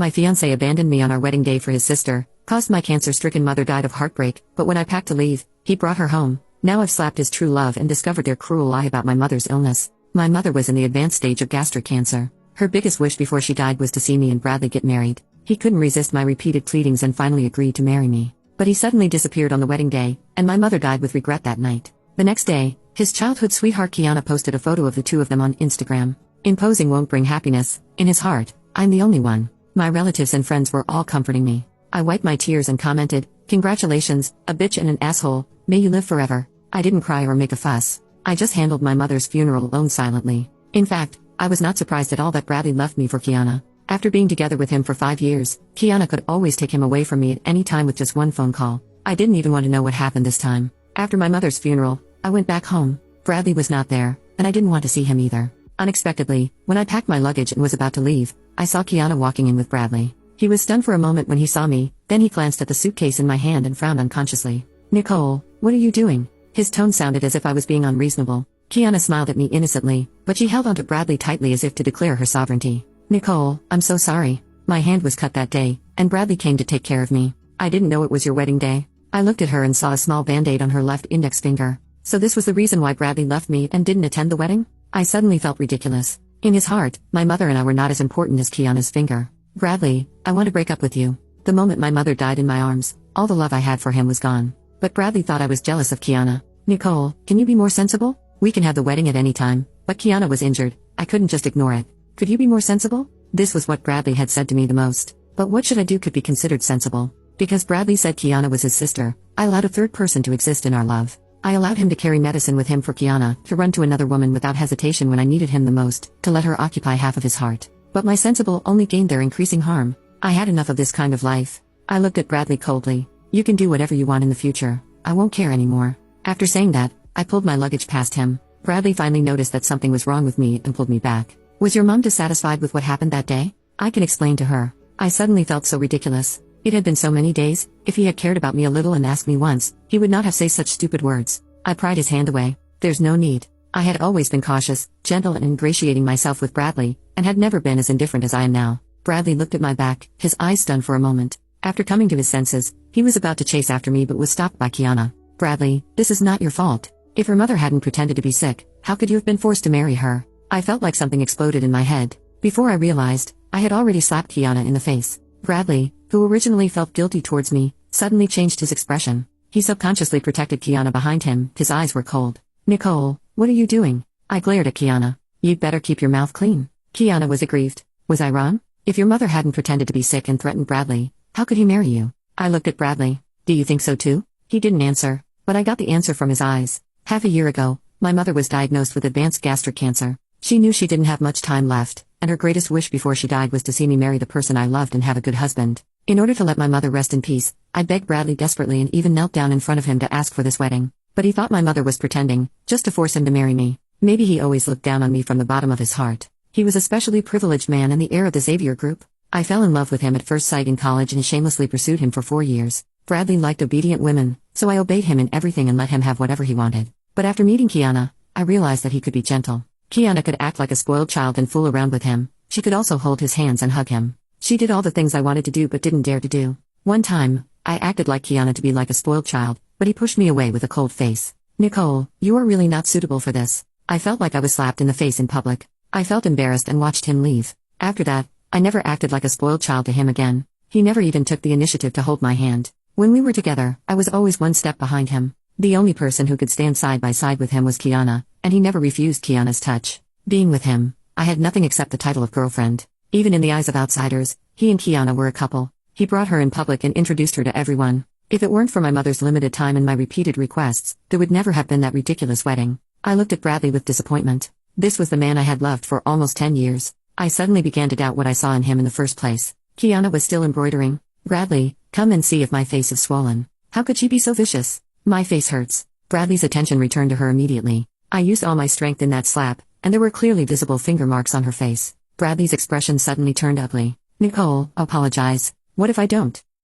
My fiancé abandoned me on our wedding day for his sister, caused my cancer-stricken mother died of heartbreak, but when I packed to leave, he brought her home. Now I've slapped his true love and discovered their cruel lie about my mother's illness. My mother was in the advanced stage of gastric cancer. Her biggest wish before she died was to see me and Bradley get married. He couldn't resist my repeated pleadings and finally agreed to marry me. But he suddenly disappeared on the wedding day, and my mother died with regret that night. The next day, his childhood sweetheart Kiana posted a photo of the two of them on Instagram. Imposing won't bring happiness. In his heart, I'm the only one. My relatives and friends were all comforting me. I wiped my tears and commented, "Congratulations, a bitch and an asshole, may you live forever." I didn't cry or make a fuss. I just handled my mother's funeral alone silently. In fact, I was not surprised at all that Bradley left me for Kiana. After being together with him for 5 years, Kiana could always take him away from me at any time with just one phone call. I didn't even want to know what happened this time. After my mother's funeral, I went back home. Bradley was not there, and I didn't want to see him either. Unexpectedly, when I packed my luggage and was about to leave, I saw Kiana walking in with Bradley. He was stunned for a moment when he saw me, then he glanced at the suitcase in my hand and frowned unconsciously. "Nicole, what are you doing?" His tone sounded as if I was being unreasonable. Kiana smiled at me innocently, but she held onto Bradley tightly as if to declare her sovereignty. "Nicole, I'm so sorry. My hand was cut that day, and Bradley came to take care of me. I didn't know it was your wedding day." I looked at her and saw a small band-aid on her left index finger. So this was the reason why Bradley left me and didn't attend the wedding? I suddenly felt ridiculous. In his heart, my mother and I were not as important as Kiana's finger. "Bradley, I want to break up with you." The moment my mother died in my arms, all the love I had for him was gone. But Bradley thought I was jealous of Kiana. "Nicole, can you be more sensible? We can have the wedding at any time." But Kiana was injured. I couldn't just ignore it. "Could you be more sensible?" This was what Bradley had said to me the most. But what should I do could be considered sensible? Because Bradley said Kiana was his sister, I allowed a third person to exist in our love. I allowed him to carry medicine with him for Kiana, to run to another woman without hesitation when I needed him the most, to let her occupy half of his heart. But my sensible only gained their increasing harm. I had enough of this kind of life. I looked at Bradley coldly. "You can do whatever you want in the future. I won't care anymore." After saying that, I pulled my luggage past him. Bradley finally noticed that something was wrong with me and pulled me back. "Was your mom dissatisfied with what happened that day?" I can explain to her. I suddenly felt so ridiculous. It had been so many days. If he had cared about me a little and asked me once, he would not have said such stupid words. I pried his hand away. "There's no need." I had always been cautious, gentle and ingratiating myself with Bradley, and had never been as indifferent as I am now. Bradley looked at my back, his eyes stunned for a moment. After coming to his senses, he was about to chase after me but was stopped by Kiana. "Bradley, this is not your fault. If her mother hadn't pretended to be sick, how could you have been forced to marry her?" I felt like something exploded in my head. Before I realized, I had already slapped Kiana in the face. Bradley, who originally felt guilty towards me, suddenly changed his expression. He subconsciously protected Kiana behind him, his eyes were cold. "Nicole, what are you doing?" I glared at Kiana. "You'd better keep your mouth clean." Kiana was aggrieved. "Was I wrong? If your mother hadn't pretended to be sick and threatened Bradley, how could he marry you?" I looked at Bradley. "Do you think so too?" He didn't answer, but I got the answer from his eyes. Half a year ago, my mother was diagnosed with advanced gastric cancer. She knew she didn't have much time left, and her greatest wish before she died was to see me marry the person I loved and have a good husband. In order to let my mother rest in peace, I begged Bradley desperately and even knelt down in front of him to ask for this wedding. But he thought my mother was pretending, just to force him to marry me. Maybe he always looked down on me from the bottom of his heart. He was a specially privileged man and the heir of the Xavier Group. I fell in love with him at first sight in college and shamelessly pursued him for 4 years. Bradley liked obedient women, so I obeyed him in everything and let him have whatever he wanted. But after meeting Kiana, I realized that he could be gentle. Kiana could act like a spoiled child and fool around with him. She could also hold his hands and hug him. She did all the things I wanted to do but didn't dare to do. One time, I acted like Kiana to be like a spoiled child, but he pushed me away with a cold face. "Nicole, you are really not suitable for this." I felt like I was slapped in the face in public. I felt embarrassed and watched him leave. After that, I never acted like a spoiled child to him again. He never even took the initiative to hold my hand. When we were together, I was always one step behind him. The only person who could stand side by side with him was Kiana, and he never refused Kiana's touch. Being with him, I had nothing except the title of girlfriend. Even in the eyes of outsiders, he and Kiana were a couple. He brought her in public and introduced her to everyone. If it weren't for my mother's limited time and my repeated requests, there would never have been that ridiculous wedding. I looked at Bradley with disappointment. This was the man I had loved for almost 10 years. I suddenly began to doubt what I saw in him in the first place. Kiana was still embroidering. "Bradley, come and see if my face is swollen." How could she be so vicious? "My face hurts." Bradley's attention returned to her immediately. I used all my strength in that slap, and there were clearly visible finger marks on her face. Bradley's expression suddenly turned ugly. "Nicole, apologize." "What if I don't?"